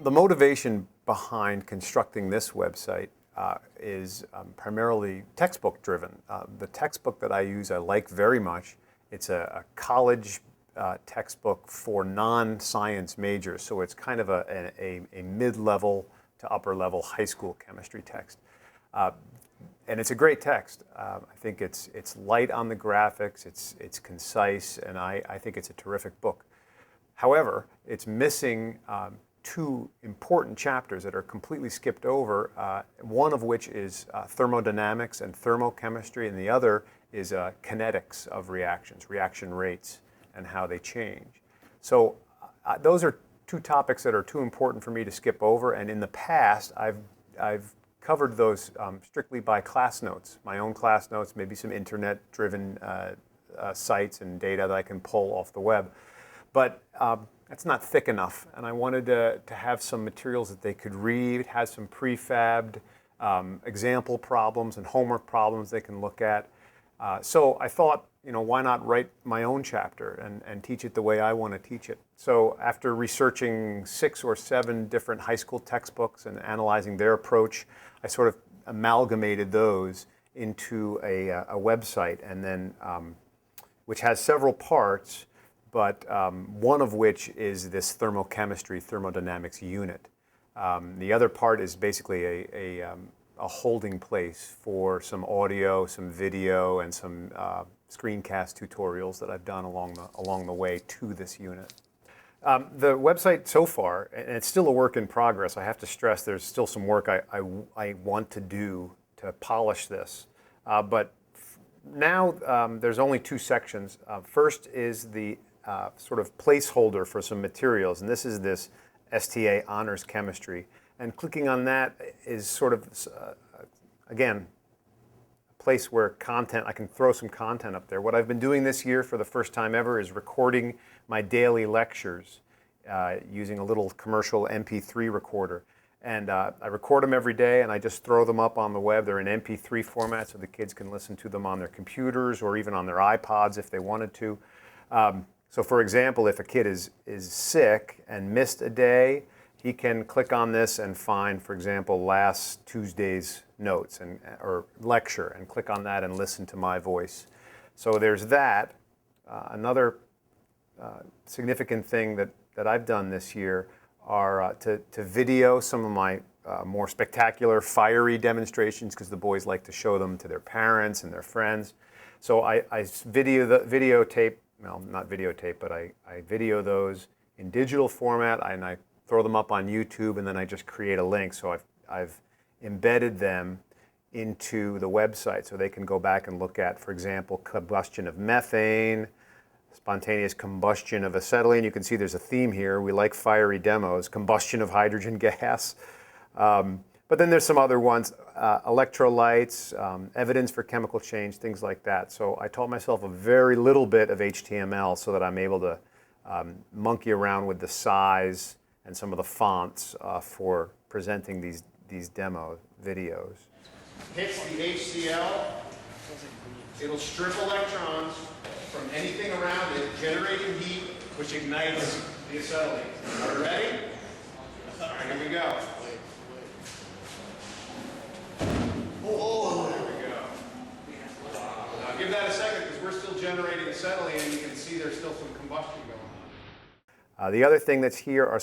the motivation behind constructing this website is primarily textbook driven. The textbook that I use I like very much. It's a college textbook for non-science majors, so it's kind of a mid-level to upper-level high school chemistry text. And it's a great text. I think it's light on the graphics, it's concise, and I think it's a terrific book. However, it's missing two important chapters that are completely skipped over, one of which is thermodynamics and thermochemistry, and the other is kinetics of reactions, reaction rates, and how they change. So those are two topics that are too important for me to skip over, and in the past I've covered those strictly by class notes, my own class notes, maybe some internet-driven sites and data that I can pull off the web. But that's not thick enough, and I wanted to have some materials that they could read, has some prefabbed example problems and homework problems they can look at. So I thought, why not write my own chapter and teach it the way I want to teach it? So after researching 6 or 7 different high school textbooks and analyzing their approach, I sort of amalgamated those into a website, and then which has several parts, but one of which is this thermochemistry, thermodynamics unit. The other part is basically a holding place for some audio, some video, and some screencast tutorials that I've done along the way to this unit. The website so far, and it's still a work in progress, I have to stress there's still some work I want to do to polish this. But now there's only 2 sections. First is the sort of placeholder for some materials, and this is this STA Honors Chemistry. And clicking on that is sort of, again, a place where I can throw some content up there. What I've been doing this year for the first time ever is recording my daily lectures using a little commercial MP3 recorder. And I record them every day, and I just throw them up on the web. They're in MP3 format, so the kids can listen to them on their computers or even on their iPods if they wanted to. So for example, if a kid is sick and missed a day, he can click on this and find, for example, last Tuesday's notes or lecture, and click on that and listen to my voice. So there's that. Another significant thing that I've done this year are to video some of my more spectacular, fiery demonstrations, because the boys like to show them to their parents and their friends. So I videotape, well, not videotape, but I video those in digital format, and I throw them up on YouTube, and then I just create a link. So I've embedded them into the website so they can go back and look at, for example, combustion of methane, spontaneous combustion of acetylene. You can see there's a theme here. We like fiery demos. Combustion of hydrogen gas. But then there's some other ones, electrolytes, evidence for chemical change, things like that. So I taught myself a very little bit of HTML so that I'm able to monkey around with the size and some of the fonts for presenting these demo videos. Hits the HCl, it'll strip electrons from anything around it, generating heat, which ignites the acetylene. Are you ready? Here we go. Oh, there we go. Now give that a second, because we're still generating acetylene, and you can see there's still some combustion going on. The other thing that's here are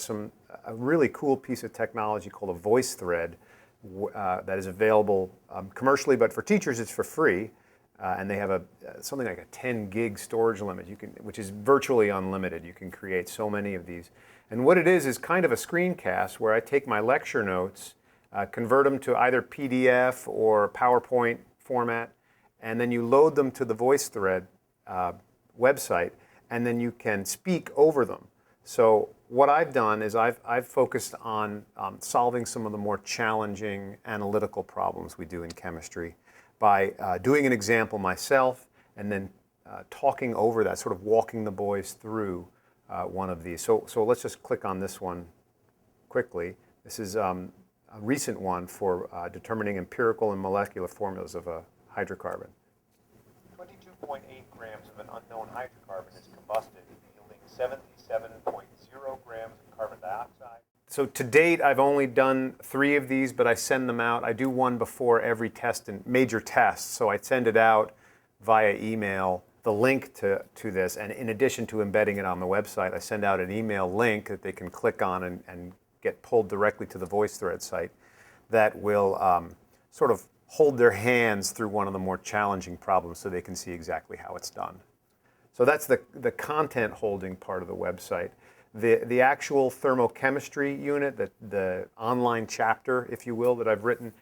a really cool piece of technology called a voice thread that is available commercially, but for teachers it's for free. And they have something like a 10 gig storage limit, which is virtually unlimited. You can create so many of these. And what it is kind of a screencast where I take my lecture notes, convert them to either PDF or PowerPoint format, and then you load them to the VoiceThread website, and then you can speak over them. So what I've done is I've focused on solving some of the more challenging analytical problems we do in chemistry by doing an example myself and then talking over that, sort of walking the boys through one of these. So let's just click on this one quickly. This is a recent one for determining empirical and molecular formulas of a hydrocarbon. 22.8 grams of an unknown hydrocarbon is combusted, yielding 77.0 grams of carbon dioxide. So to date, I've only done 3 of these, but I send them out. I do one before every test and major test, so I send it out via email, the link to this, and in addition to embedding it on the website, I send out an email link that they can click on and get pulled directly to the VoiceThread site that will sort of hold their hands through one of the more challenging problems so they can see exactly how it's done. So that's the content holding part of the website. The actual thermochemistry unit, the online chapter, if you will, that I've written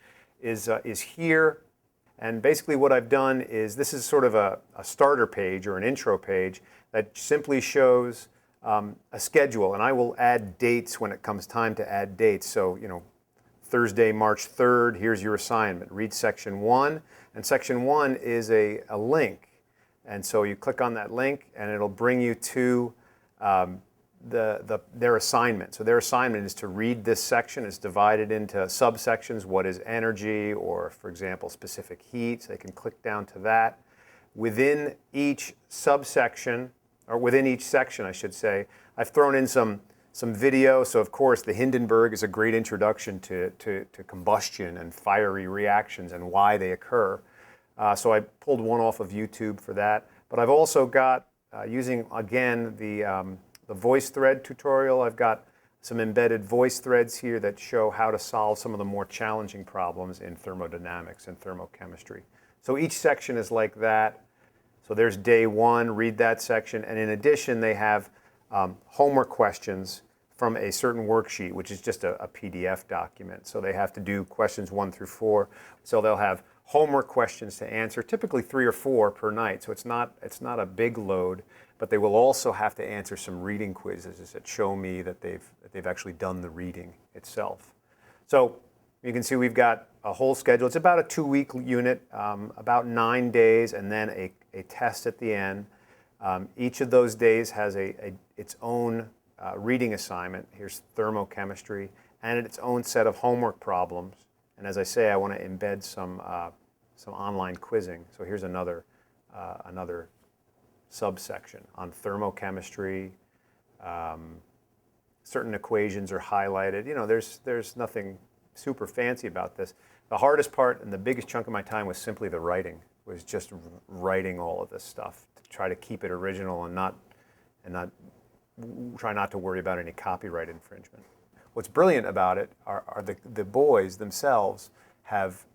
is here. And basically what I've done is, this is sort of a starter page or an intro page that simply shows a schedule. And I will add dates when it comes time to add dates. So, you know, Thursday, March 3rd, here's your assignment. Read section 1. And section 1 is a link. And so you click on that link and it'll bring you to their assignment. So their assignment is to read this section. It's divided into subsections. What is energy, or for example, specific heat. So they can click down to that. Within each subsection, or within each section, I should say, I've thrown in some video. So of course, the Hindenburg is a great introduction to combustion and fiery reactions and why they occur. So I pulled one off of YouTube for that. But I've also got, using again the VoiceThread tutorial, I've got some embedded voice threads here that show how to solve some of the more challenging problems in thermodynamics and thermochemistry. So each section is like that. So there's day 1, read that section. And in addition, they have homework questions from a certain worksheet, which is just a PDF document. So they have to do questions 1 through 4. So they'll have homework questions to answer, typically 3 or 4 per night. So it's not a big load, but they will also have to answer some reading quizzes that show me that they've actually done the reading itself. So you can see we've got a whole schedule. It's about a 2-week unit, about 9 days, and then a test at the end. Each of those days has its own reading assignment. Here's thermochemistry, and its own set of homework problems. And as I say, I want to embed some online quizzing. So here's another subsection on thermochemistry. Certain equations are highlighted. You know, there's nothing super fancy about this. The hardest part and the biggest chunk of my time was simply the writing. Was just writing all of this stuff to try to keep it original and try not to worry about any copyright infringement. What's brilliant about it are the boys themselves have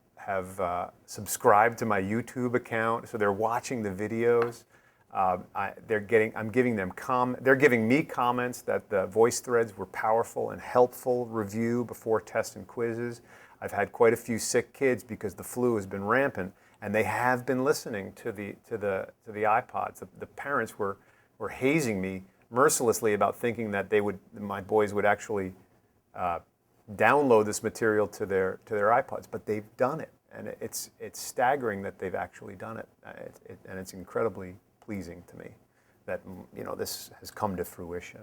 subscribed to my YouTube account, so they're watching the videos. They're giving me comments that the voice threads were powerful and helpful review before tests and quizzes. I've had quite a few sick kids because the flu has been rampant, and they have been listening to the iPods. The parents were hazing me mercilessly about thinking that my boys would actually download this material to their iPods, but they've done it, and it's staggering that they've actually done it, and it's incredibly pleasing to me that, you know, this has come to fruition.